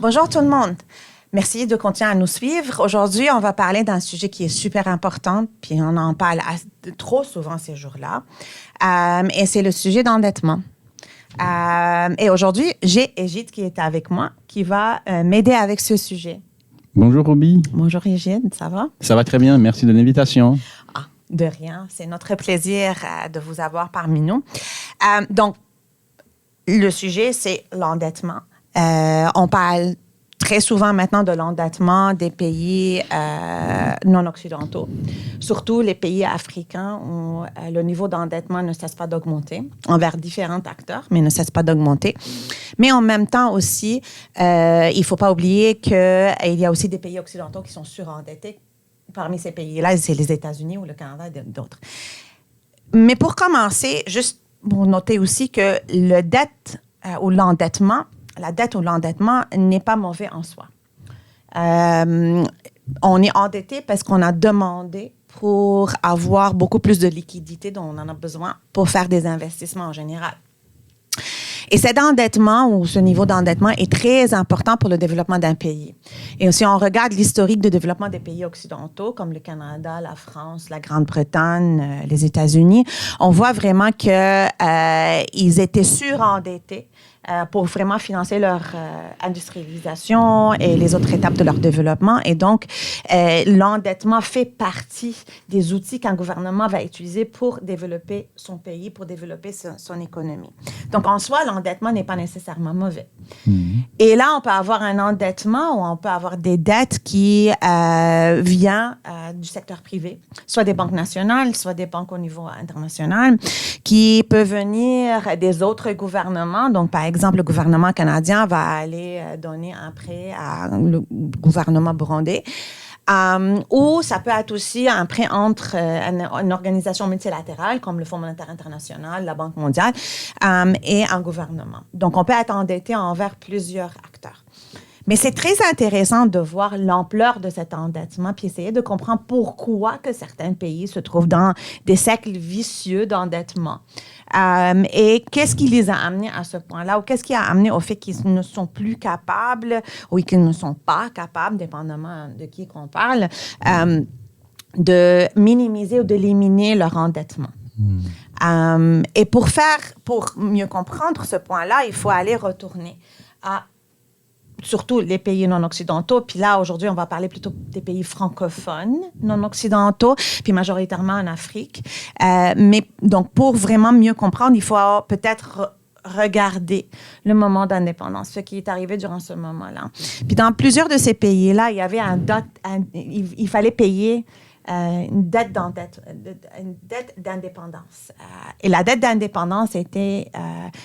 Bonjour tout le monde. Merci de continuer à nous suivre. Aujourd'hui, on va parler d'un sujet qui est super important, puis on en parle trop souvent ces jours-là, et c'est le sujet d'endettement. Et aujourd'hui, j'ai Égide qui est avec moi, qui va m'aider avec ce sujet. Bonjour Roby. Bonjour Égide, ça va? Ça va très bien, merci de l'invitation. De rien, c'est notre plaisir de vous avoir parmi nous. Donc, le sujet, c'est l'endettement. On parle très souvent maintenant de l'endettement des pays non occidentaux, surtout les pays africains où le niveau d'endettement ne cesse pas d'augmenter envers différents acteurs, mais ne cesse pas d'augmenter. Mais en même temps aussi, il ne faut pas oublier qu'il y a aussi des pays occidentaux qui sont surendettés. Parmi ces pays-là, c'est les États-Unis ou le Canada et d'autres. Mais pour commencer, juste pour noter aussi que la dette ou l'endettement n'est pas mauvais en soi. On est endetté parce qu'on a demandé pour avoir beaucoup plus de liquidité dont on en a besoin pour faire des investissements en général. Et cet endettement ou ce niveau d'endettement est très important pour le développement d'un pays. Et si on regarde l'historique de développement des pays occidentaux, comme le Canada, la France, la Grande-Bretagne, les États-Unis, on voit vraiment qu'ils étaient surendettés pour vraiment financer leur industrialisation et les autres étapes de leur développement. Et donc, l'endettement fait partie des outils qu'un gouvernement va utiliser pour développer son pays, pour développer son économie. Donc, en soi, l'endettement n'est pas nécessairement mauvais. Et là, on peut avoir un endettement ou on peut avoir des dettes qui viennent du secteur privé, soit des banques nationales, soit des banques au niveau international, qui peuvent venir des autres gouvernements. Donc, par exemple, le gouvernement canadien va aller donner un prêt à le gouvernement burundais. Ou ça peut être aussi un prêt entre une organisation multilatérale comme le Fonds monétaire international, la Banque mondiale et un gouvernement. Donc, on peut être endetté envers plusieurs acteurs. Mais c'est très intéressant de voir l'ampleur de cet endettement puis essayer de comprendre pourquoi que certains pays se trouvent dans des cercles vicieux d'endettement. Et qu'est-ce qui les a amenés à ce point-là ou qu'est-ce qui a amené au fait qu'ils ne sont plus capables ou qu'ils ne sont pas capables, dépendamment de qui qu'on parle, de minimiser ou d'éliminer leur endettement. Et pour mieux comprendre ce point-là, il faut aller retourner à surtout les pays non occidentaux. Puis là, aujourd'hui, on va parler plutôt des pays francophones non occidentaux, puis majoritairement en Afrique. Mais donc, pour vraiment mieux comprendre, il faut peut-être regarder le moment d'indépendance, ce qui est arrivé durant ce moment-là. Puis dans plusieurs de ces pays-là, il y avait il fallait payer une dette d'indépendance. Et la dette d'indépendance était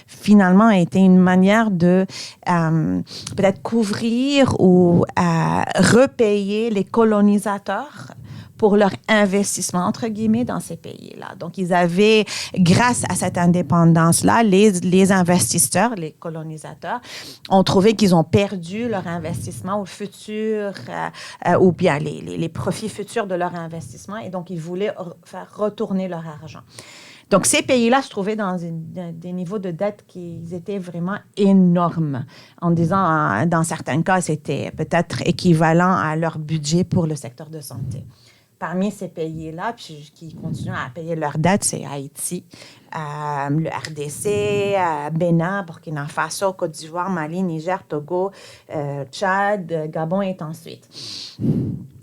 finalement une manière de peut-être couvrir ou repayer les colonisateurs pour leur investissement, entre guillemets, dans ces pays-là. Donc, ils avaient, grâce à cette indépendance-là, les investisseurs, les colonisateurs, ont trouvé qu'ils ont perdu leur investissement au futur, ou bien les profits futurs de leur investissement, et donc, ils voulaient faire retourner leur argent. Donc, ces pays-là se trouvaient dans des niveaux de dette qui étaient vraiment énormes. En disant, dans certains cas, c'était peut-être équivalent à leur budget pour le secteur de santé. Parmi ces pays-là, puis qui continuent à payer leurs dettes, c'est Haïti, le RDC, Bénin, Burkina Faso, Côte d'Ivoire, Mali, Niger, Togo, Tchad, Gabon et ensuite.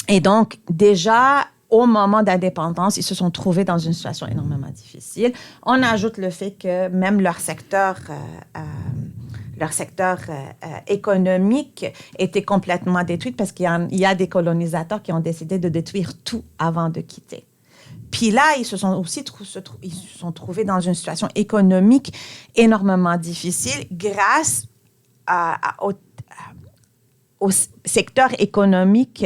Et donc, déjà, au moment d'indépendance, ils se sont trouvés dans une situation énormément difficile. On ajoute le fait que même leur secteur économique était complètement détruit parce qu'il y a des colonisateurs qui ont décidé de détruire tout avant de quitter. Puis là, ils se sont trouvés dans une situation économique énormément difficile grâce au secteur économique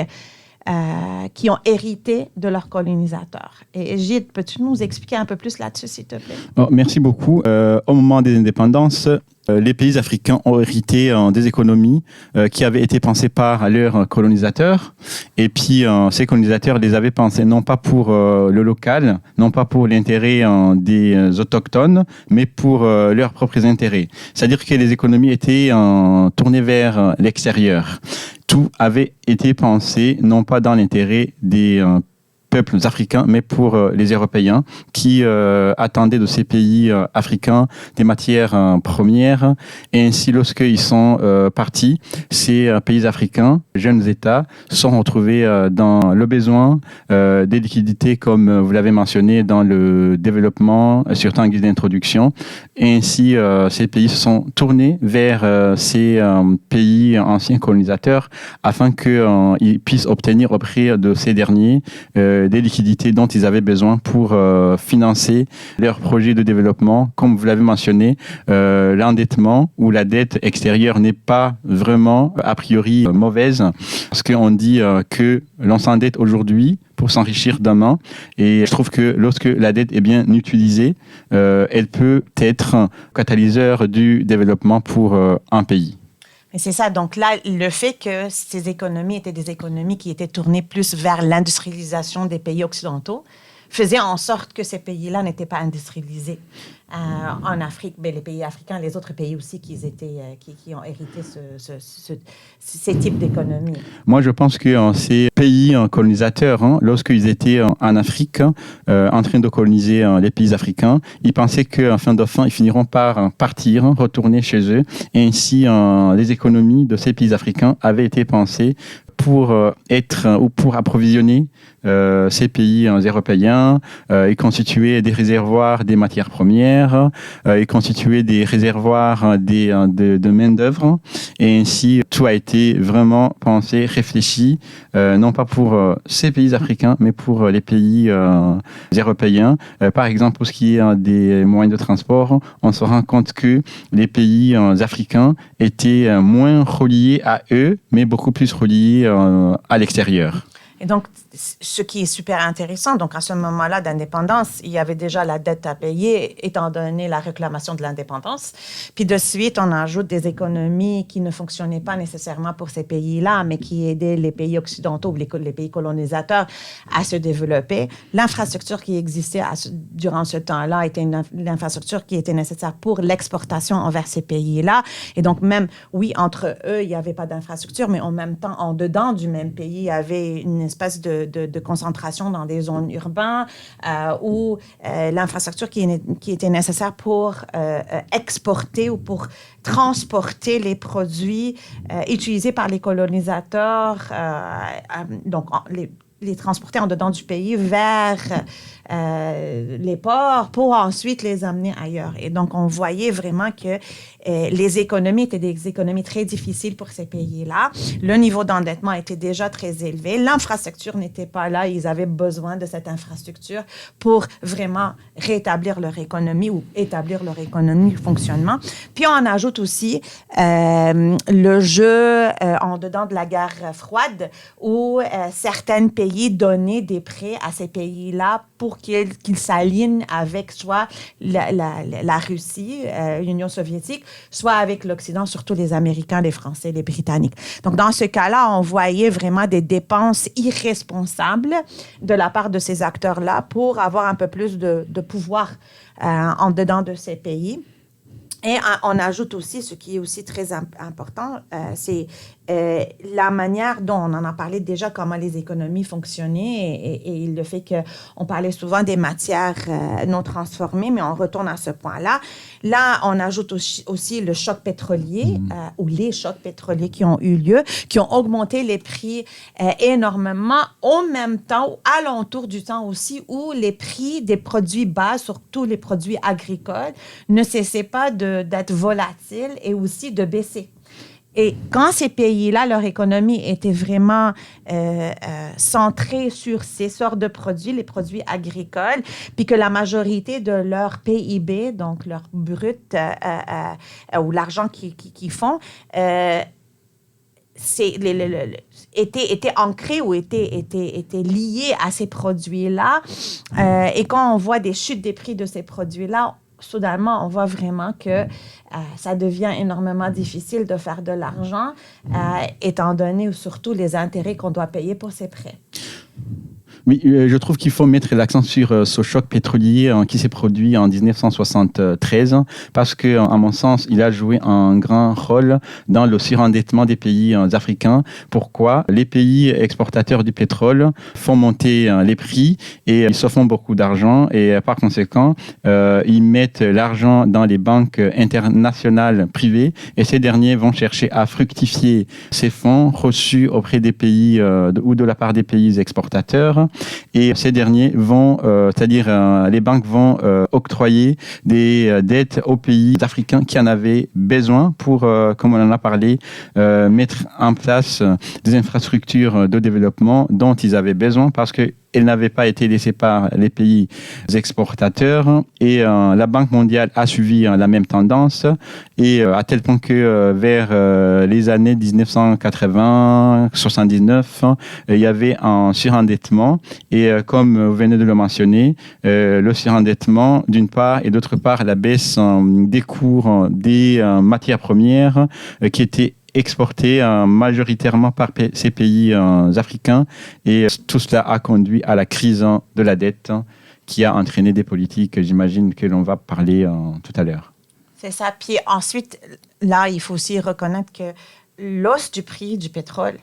qui ont hérité de leurs colonisateurs. Et Gilles, peux-tu nous expliquer un peu plus là-dessus, s'il te plaît? Oh, merci beaucoup. Au moment des indépendances, les pays africains ont hérité des économies qui avaient été pensées par leurs colonisateurs. Et puis, ces colonisateurs les avaient pensées non pas pour le local, non pas pour l'intérêt des autochtones, mais pour leurs propres intérêts. C'est-à-dire que les économies étaient tournées vers l'extérieur. Tout avait été pensé non pas dans l'intérêt des peuples africains, mais pour les Européens qui attendaient de ces pays africains des matières premières. Et ainsi, lorsqu'ils sont partis, ces pays africains, jeunes États, sont retrouvés dans le besoin des liquidités, comme vous l'avez mentionné, dans le développement, surtout en guise d'introduction. Et ainsi, ces pays se sont tournés vers ces pays anciens colonisateurs afin qu'ils puissent obtenir auprès de ces derniers des liquidités dont ils avaient besoin pour financer leurs projets de développement. Comme vous l'avez mentionné, l'endettement ou la dette extérieure n'est pas vraiment a priori mauvaise, parce qu'on dit que l'on s'endette aujourd'hui pour s'enrichir demain. Et je trouve que lorsque la dette est bien utilisée, elle peut être un catalyseur du développement pour un pays. Et c'est ça. Donc là, le fait que ces économies étaient des économies qui étaient tournées plus vers l'industrialisation des pays occidentaux faisait en sorte que ces pays-là n'étaient pas industrialisés. En Afrique, les pays africains, les autres pays aussi qui ont hérité ces types d'économies. Moi, je pense que ces pays colonisateurs, lorsqu'ils étaient en Afrique, en train de coloniser les pays africains, ils pensaient qu'en fin de fin, ils finiront par partir, retourner chez eux. Et ainsi, les économies de ces pays africains avaient été pensées pour être ou pour approvisionner ces pays européens et constituer des réservoirs des matières premières et constituer des réservoirs de main-d'œuvre. Et ainsi, tout a été vraiment pensé, réfléchi, non pas pour ces pays africains, mais pour les pays européens. Par exemple, pour ce qui est des moyens de transport, on se rend compte que les pays africains étaient moins reliés à eux, mais beaucoup plus reliés à l'extérieur. Et donc, ce qui est super intéressant, donc à ce moment-là d'indépendance, il y avait déjà la dette à payer, étant donné la réclamation de l'indépendance. Puis de suite, on ajoute des économies qui ne fonctionnaient pas nécessairement pour ces pays-là, mais qui aidaient les pays occidentaux ou les pays colonisateurs à se développer. L'infrastructure qui existait durant ce temps-là était une infrastructure qui était nécessaire pour l'exportation envers ces pays-là. Et donc, même, oui, entre eux, il n'y avait pas d'infrastructure, mais en même temps, en dedans du même pays, il y avait une espèce de concentration dans des zones urbaines où l'infrastructure qui était nécessaire pour exporter ou pour transporter les produits utilisés par les colonisateurs, donc les transporter en dedans du pays vers les ports pour ensuite les amener ailleurs. Et donc, on voyait vraiment que les économies étaient des économies très difficiles pour ces pays-là. Le niveau d'endettement était déjà très élevé. L'infrastructure n'était pas là. Ils avaient besoin de cette infrastructure pour vraiment rétablir leur économie ou établir leur économie, le fonctionnement. Puis, on ajoute aussi le jeu en dedans de la guerre froide où certains pays donnaient des prêts à ces pays-là pour qu'ils s'alignent avec soit la Russie, l'Union soviétique, soit avec l'Occident, surtout les Américains, les Français, les Britanniques. Donc, dans ce cas-là, on voyait vraiment des dépenses irresponsables de la part de ces acteurs-là pour avoir un peu plus de pouvoir en dedans de ces pays. Et on ajoute aussi, ce qui est aussi très important, c'est la manière dont on en a parlé déjà, comment les économies fonctionnaient et le fait qu'on parlait souvent des matières non transformées, mais on retourne à ce point-là. Là, on ajoute aussi le choc pétrolier ou les chocs pétroliers qui ont eu lieu, qui ont augmenté les prix énormément, en même temps, alentour du temps aussi, où les prix des produits bas, surtout les produits agricoles, ne cessaient pas d'être volatiles et aussi de baisser. Et quand ces pays-là, leur économie était vraiment centrée sur ces sortes de produits, les produits agricoles, puis que la majorité de leur PIB, donc leur brut ou l'argent qu'ils font, étaient ancrés ou étaient liés à ces produits-là. Et quand on voit des chutes des prix de ces produits-là, soudainement, on voit vraiment que ça devient énormément difficile de faire de l'argent, étant donné surtout les intérêts qu'on doit payer pour ces prêts. Oui, je trouve qu'il faut mettre l'accent sur ce choc pétrolier qui s'est produit en 1973 parce que, à mon sens, il a joué un grand rôle dans le surendettement des pays africains. Pourquoi? Les pays exportateurs du pétrole font monter les prix et ils se font beaucoup d'argent et par conséquent, ils mettent l'argent dans les banques internationales privées et ces derniers vont chercher à fructifier ces fonds reçus auprès des pays ou de la part des pays exportateurs. Et ces derniers vont, c'est-à-dire les banques vont octroyer des dettes aux pays africains qui en avaient besoin pour, comme on en a parlé, mettre en place des infrastructures de développement dont ils avaient besoin parce que elle n'avait pas été laissée par les pays exportateurs et la Banque mondiale a suivi la même tendance et à tel point que vers les années 1980-79, il y avait un surendettement et comme vous venez de le mentionner, le surendettement d'une part et d'autre part la baisse des cours des matières premières qui étaient exportés majoritairement par ces pays africains et tout cela a conduit à la crise de la dette qui a entraîné des politiques, j'imagine que l'on va parler tout à l'heure. C'est ça. Puis ensuite, là, il faut aussi reconnaître que l'hausse du prix du pétrole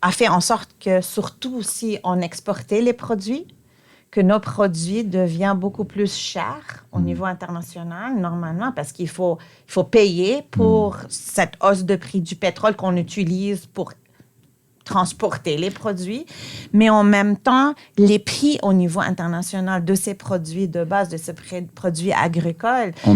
a fait en sorte que, surtout si on exportait les produits, que nos produits deviennent beaucoup plus chers au niveau international, normalement, parce qu'il faut payer pour cette hausse de prix du pétrole qu'on utilise pour transporter les produits. Mais en même temps, les prix au niveau international de ces produits de base, de ces produits agricoles, ont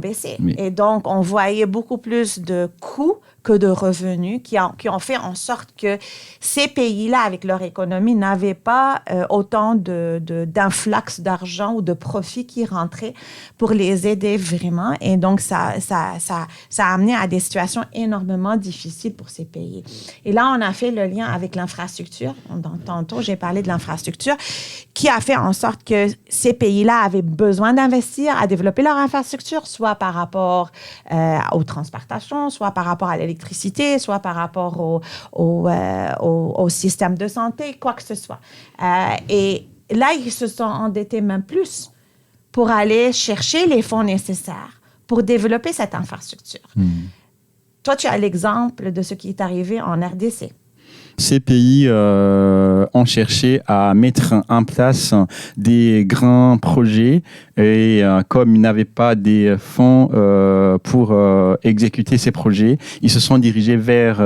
baissé. Oui. Et donc, on voyait beaucoup plus de coûts que de revenus qui ont fait en sorte que ces pays-là, avec leur économie, n'avaient pas autant d'influx d'argent ou de profits qui rentraient pour les aider vraiment. Et donc, ça a amené à des situations énormément difficiles pour ces pays. Et là, on a fait le lien avec l'infrastructure. Tantôt, j'ai parlé de l'infrastructure qui a fait en sorte que ces pays-là avaient besoin d'investir à développer leur infrastructure, soit par rapport aux transportations, soit par rapport à l'électricité, soit par rapport au système de santé, quoi que ce soit. Et là, ils se sont endettés même plus pour aller chercher les fonds nécessaires pour développer cette infrastructure. Toi, tu as l'exemple de ce qui est arrivé en RDC. Ces pays ont cherché à mettre en place des grands projets et comme ils n'avaient pas des fonds pour exécuter ces projets, ils se sont dirigés vers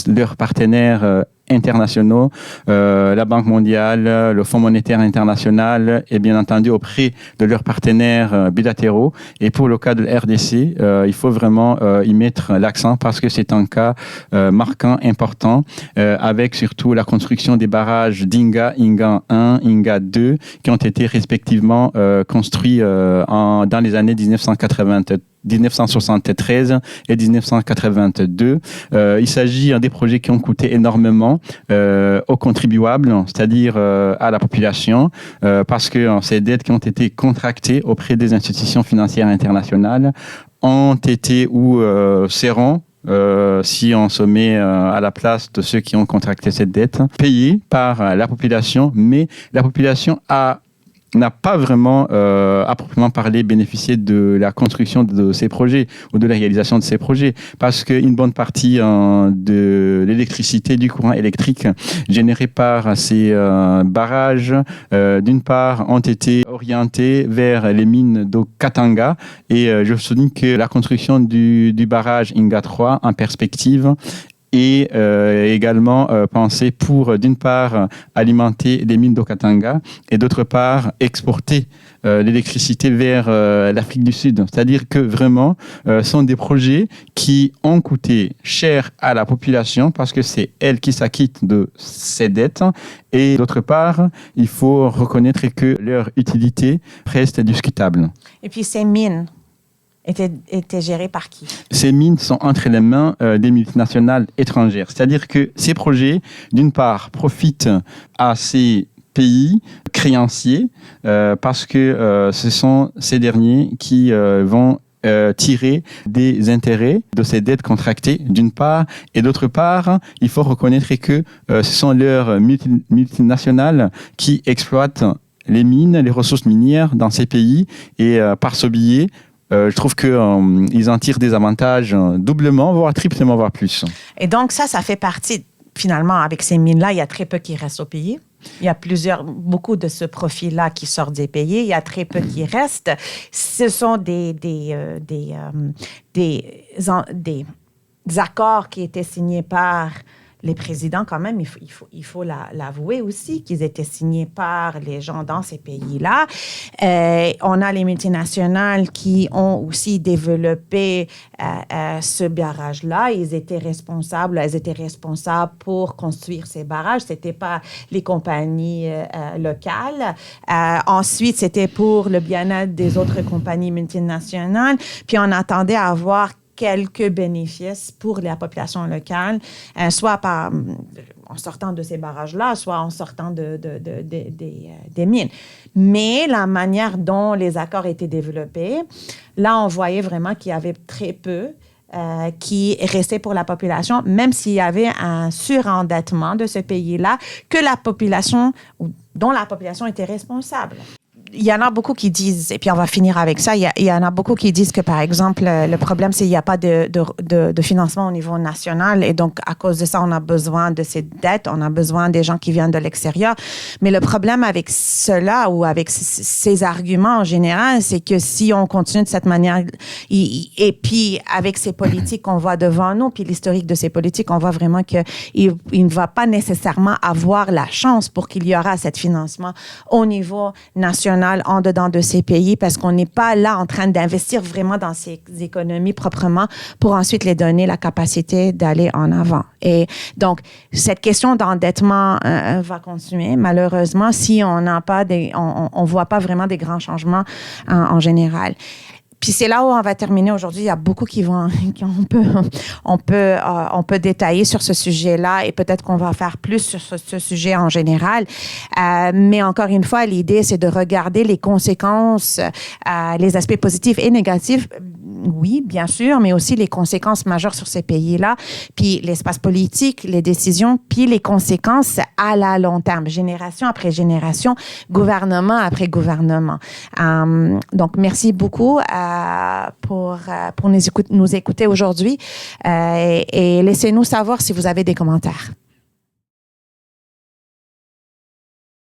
leurs partenaires internationaux, la Banque mondiale, le Fonds monétaire international et bien entendu auprès de leurs partenaires bilatéraux. Et pour le cas de la RDC, il faut vraiment y mettre l'accent parce que c'est un cas marquant, important, avec surtout la construction des barrages d'Inga, Inga 1, Inga 2, qui ont été respectivement construits dans les années 1973 et 1982. Il s'agit des projets qui ont coûté énormément aux contribuables, c'est-à-dire à la population, parce que ces dettes qui ont été contractées auprès des institutions financières internationales ont été ou seront, si on se met à la place de ceux qui ont contracté cette dette, payées par la population, mais la population n'a pas vraiment, à proprement parler, bénéficié de la construction de ces projets ou de la réalisation de ces projets parce qu'une bonne partie de l'électricité, du courant électrique généré par ces barrages, d'une part, ont été orientés vers les mines de Katanga et je souligne que la construction du barrage Inga 3 en perspective et également pensé pour, d'une part, alimenter les mines d'Okatanga et d'autre part, exporter l'électricité vers l'Afrique du Sud. C'est-à-dire que vraiment, sont des projets qui ont coûté cher à la population parce que c'est elle qui s'acquitte de ces dettes. Et d'autre part, il faut reconnaître que leur utilité reste discutable. Et puis ces mines, étaient gérées par qui? Ces mines sont entre les mains des multinationales étrangères. C'est-à-dire que ces projets, d'une part, profitent à ces pays créanciers parce que ce sont ces derniers qui vont tirer des intérêts de ces dettes contractées, d'une part, et d'autre part, il faut reconnaître que ce sont leurs multinationales qui exploitent les mines, les ressources minières dans ces pays, et par ce biais, je trouve qu'ils en tirent des avantages doublement, voire triplement, voire plus. Et donc ça fait partie, finalement, avec ces mines-là, il y a très peu qui restent au pays. Il y a beaucoup de ce profil-là qui sort des pays. Il y a très peu qui restent. Ce sont des accords qui étaient signés par les présidents, quand même, il faut l'avouer aussi, qu'ils étaient signés par les gens dans ces pays-là. On a les multinationales qui ont aussi développé ce barrage-là. Elles étaient responsables pour construire ces barrages. Ce n'était pas les compagnies locales. Ensuite, c'était pour le bien-être des autres compagnies multinationales. Puis, on attendait à avoir quelques bénéfices pour la population locale, soit en sortant de ces barrages-là, soit en sortant des mines. Mais la manière dont les accords étaient développés, là, on voyait vraiment qu'il y avait très peu qui restaient pour la population, même s'il y avait un surendettement de ce pays-là, dont la population était responsable. Il y en a beaucoup qui disent, et puis on va finir avec ça, il y en a beaucoup qui disent que, par exemple, le problème, c'est qu'il n'y a pas de financement au niveau national, et donc, à cause de ça, on a besoin de ces dettes, on a besoin des gens qui viennent de l'extérieur. Mais le problème avec cela, ou avec ces arguments en général, c'est que si on continue de cette manière, et puis avec ces politiques qu'on voit devant nous, puis l'historique de ces politiques, on voit vraiment qu'il ne va pas nécessairement avoir la chance pour qu'il y aura cet financement au niveau national en dedans de ces pays, parce qu'on n'est pas là en train d'investir vraiment dans ces économies proprement pour ensuite les donner la capacité d'aller en avant. Et donc, cette question d'endettement va continuer, malheureusement, si on n'a pas on voit pas vraiment des grands changements en général. Puis c'est là où on va terminer aujourd'hui. Il y a beaucoup on peut détailler sur ce sujet-là, et peut-être qu'on va faire plus sur ce sujet en général. Mais encore une fois, l'idée, c'est de regarder les conséquences, les aspects positifs et négatifs. Oui, bien sûr, mais aussi les conséquences majeures sur ces pays-là, puis l'espace politique, les décisions, puis les conséquences à la long terme, génération après génération, gouvernement après gouvernement. Donc, merci beaucoup pour nous écouter aujourd'hui, et laissez-nous savoir si vous avez des commentaires.